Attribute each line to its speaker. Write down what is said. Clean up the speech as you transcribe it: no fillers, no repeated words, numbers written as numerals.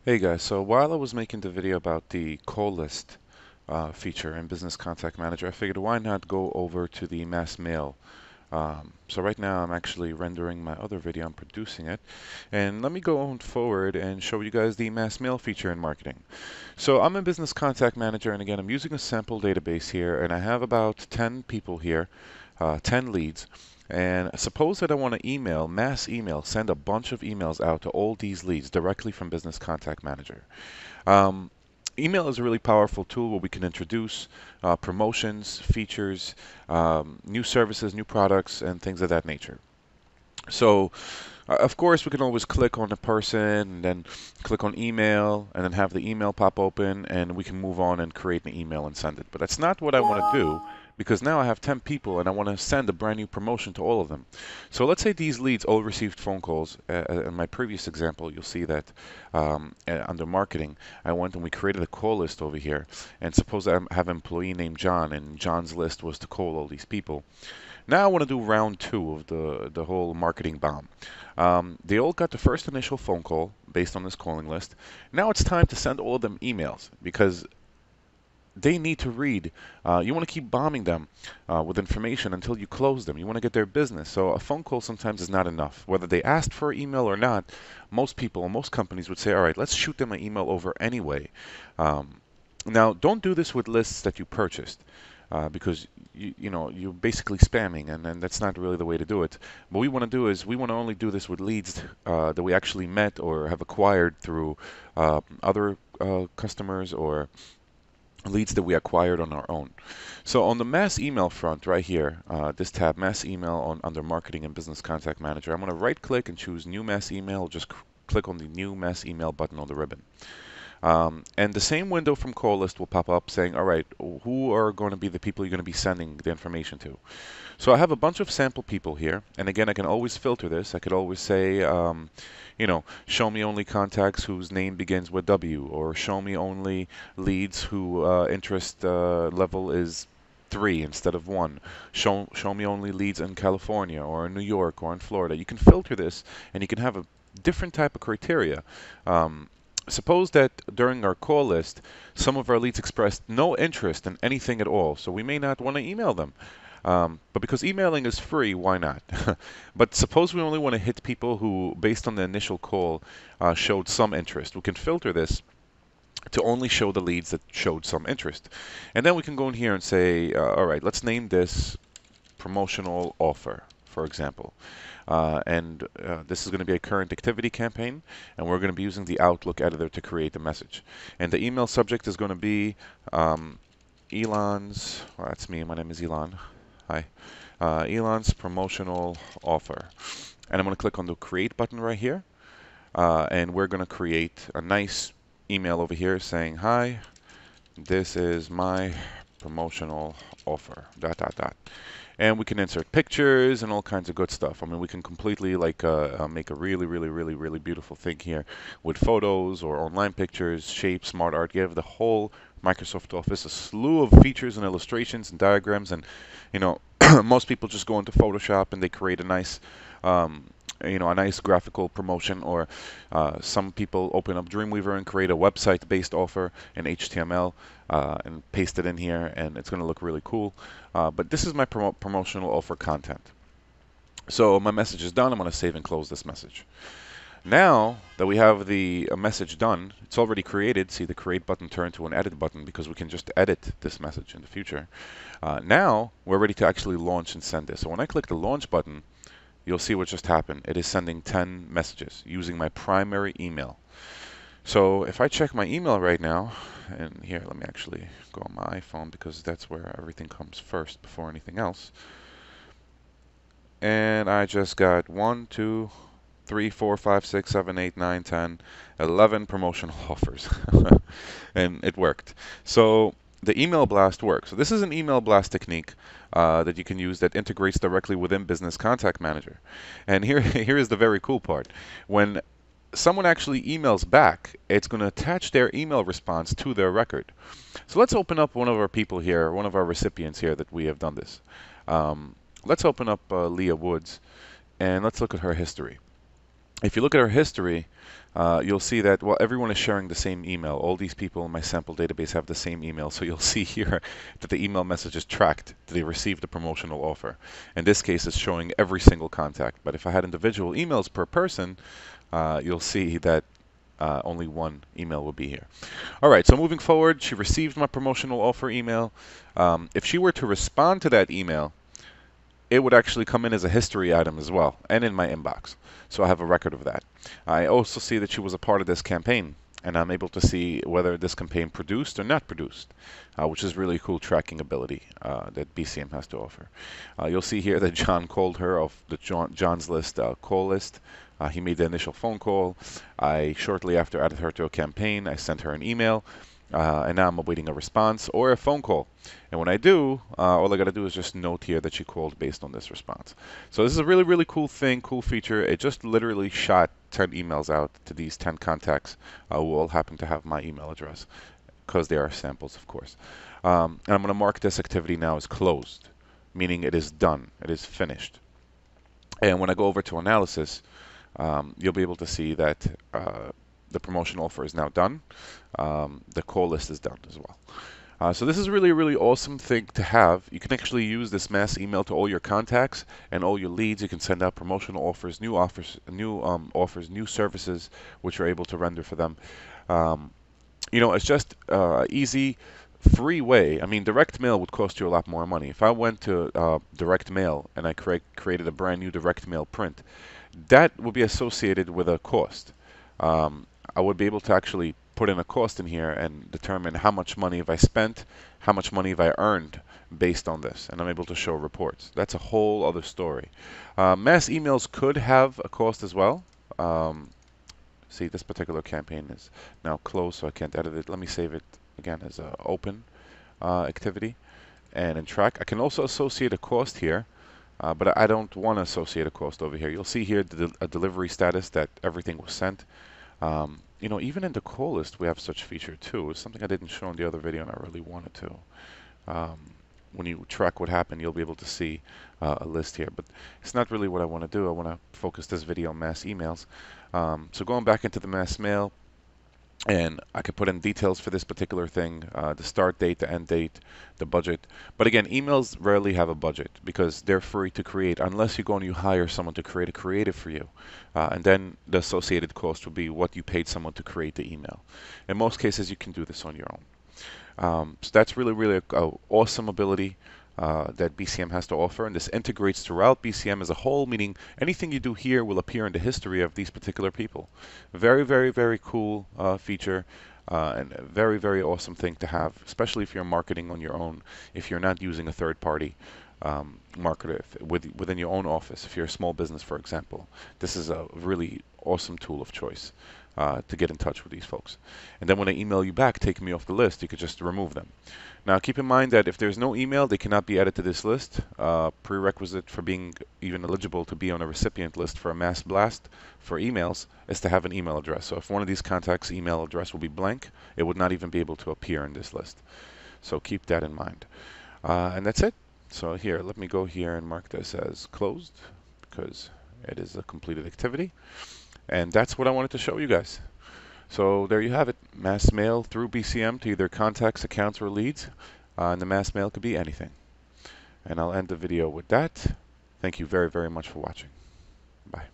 Speaker 1: Hey guys, so while I was making the video about the call list feature in Business Contact Manager, I figured why not go over to the mass mail. So right now I'm actually rendering my other video, I'm producing it, and let me go on forward and show you guys the mass mail feature in marketing. So I'm a Business Contact Manager, and again I'm using a sample database here, and I have about 10 people here, 10 leads. And suppose that I want to mass email, send a bunch of emails out to all these leads directly from Business Contact Manager. Um, Email is a really powerful tool where we can introduce promotions, features, new services, new products, and things of that nature. So, of course, we can always click on a person and then click on email and then have the email pop open and we can move on and create an email and send it. But that's not what I want to do because now I have 10 people and I want to send a brand new promotion to all of them. So let's say these leads all received phone calls. In my previous example, you'll see that under marketing, I went and we created a call list over here. And suppose I have an employee named John and John's list was to call all these people. Now I want to do round two of the whole marketing bomb. They all got the first initial phone call based on this calling list. Now it's time to send all of them emails because they need to read. You want to keep bombing them with information until you close them. You want to get their business. So a phone call sometimes is not enough. Whether they asked for an email or not, most people, most companies would say, all right, let's shoot them an email over anyway. Now, don't do this with lists that you purchased because you're basically spamming, and that's not really the way to do it. What we want to do is we want to only do this with leads that we actually met or have acquired through other customers or leads that we acquired on our own. So on the mass email front right here, this tab, mass email under marketing and business contact manager, I'm going to right click and choose new mass email. Just click on the new mass email button on the ribbon. And the same window from call list will pop up saying, all right, who are going to be the people you're going to be sending the information to? So I have a bunch of sample people here. And again, I can always filter this. I could always say, show me only contacts whose name begins with W, or show me only leads who interest level is 3 instead of 1. Show me only leads in California or in New York or in Florida. You can filter this and you can have a different type of criteria. Suppose that during our call list, some of our leads expressed no interest in anything at all, so we may not want to email them. But because emailing is free, why not? But suppose we only want to hit people who, based on the initial call, showed some interest. We can filter this to only show the leads that showed some interest. And then we can go in here and say, all right, let's name this promotional offer, for example. This is going to be a current activity campaign, and we're going to be using the Outlook editor to create the message. And the email subject is going to be Elon's, well, that's me, my name is Elon. Hi. Elon's promotional offer. And I'm going to click on the create button right here. And we're going to create a nice email over here saying, hi, this is my promotional offer, dot, dot, dot. And we can insert pictures and all kinds of good stuff. I mean, we can completely make a really, really, really, really beautiful thing here with photos or online pictures, shapes, smart art. Give the whole Microsoft Office a slew of features and illustrations and diagrams. And, most people just go into Photoshop and they create a nice a nice graphical promotion, or some people open up Dreamweaver and create a website-based offer in HTML and paste it in here, and it's going to look really cool. But this is my promotional offer content. So my message is done. I'm going to save and close this message. Now that we have the message done, it's already created. See the create button turn to an edit button because we can just edit this message in the future. Now we're ready to actually launch and send this. So when I click the launch button, you'll see what just happened. It is sending 10 messages using my primary email. So if I check my email right now, and here, let me actually go on my iPhone because that's where everything comes first before anything else. And I just got 1, 2, 3, 4, 5, 6, 7, 8, 9, 10, 11 promotional offers. And it worked. So the email blast works. So this is an email blast technique that you can use that integrates directly within Business Contact Manager. And here is the very cool part. When someone actually emails back, it's going to attach their email response to their record. So let's open up one of our people here, one of our recipients here that we have done this. Let's open up Leah Woods, and let's look at her history. If you look at our history, you'll see that, well, everyone is sharing the same email. All these people in my sample database have the same email. So you'll see here that the email message is tracked. They received a promotional offer. In this case, it's showing every single contact. But if I had individual emails per person, you'll see that only one email will be here. All right, so moving forward, she received my promotional offer email. If she were to respond to that email, it would actually come in as a history item as well, and in my inbox. So I have a record of that. I also see that she was a part of this campaign, and I'm able to see whether this campaign produced or not produced, which is really cool tracking ability that BCM has to offer. You'll see here that John called her off the John's List call list. He made the initial phone call. I shortly after added her to a campaign. I sent her an email. And now I'm awaiting a response or a phone call. And when I do, all I got to do is just note here that she called based on this response. So this is a really, really cool thing, cool feature. It just literally shot 10 emails out to these 10 contacts who all happen to have my email address, because they are samples, of course. And I'm going to mark this activity now as closed, meaning it is done, it is finished. And when I go over to analysis, you'll be able to see that the promotion offer is now done. The call list is done as well. So this is really a really awesome thing to have. You can actually use this mass email to all your contacts and all your leads. You can send out promotional offers, new services which you're able to render for them. It's just easy, free way. I mean, direct mail would cost you a lot more money. If I went to direct mail and I created a brand new direct mail print, that would be associated with a cost. I would be able to actually put in a cost in here and determine how much money have I spent, how much money have I earned based on this, and I'm able to show reports. That's a whole other story. Mass emails could have a cost as well. See, this particular campaign is now closed, so I can't edit it. Let me save it again as an open activity. And in track, I can also associate a cost here. But I don't want to associate a cost over here. You'll see here a delivery status that everything was sent. Even in the call list, we have such feature too. It's something I didn't show in the other video, and I really wanted to. When you track what happened, you'll be able to see a list here. But it's not really what I want to do. I want to focus this video on mass emails. So going back into the mass mail, and I could put in details for this particular thing, the start date, the end date, the budget. But again, emails rarely have a budget because they're free to create unless you go and you hire someone to create a creative for you. And then the associated cost would be what you paid someone to create the email. In most cases, you can do this on your own. So that's really, really an awesome ability that BCM has to offer, and this integrates throughout BCM as a whole, meaning anything you do here will appear in the history of these particular people. Very, very, very cool feature, and a very, very awesome thing to have, especially if you're marketing on your own, if you're not using a third-party marketer within your own office. If you're a small business, for example, this is a really awesome tool of choice to get in touch with these folks. And then when they email you back, taking me off the list, you could just remove them. Now keep in mind that if there's no email, they cannot be added to this list. Prerequisite for being even eligible to be on a recipient list for a mass blast for emails is to have an email address. So if one of these contacts' email address will be blank, it would not even be able to appear in this list. So keep that in mind. And that's it. So here, let me go here and mark this as closed because it is a completed activity. And that's what I wanted to show you guys. So there you have it, mass mail through BCM to either contacts, accounts, or leads. And the mass mail could be anything. And I'll end the video with that. Thank you very, very much for watching. Bye.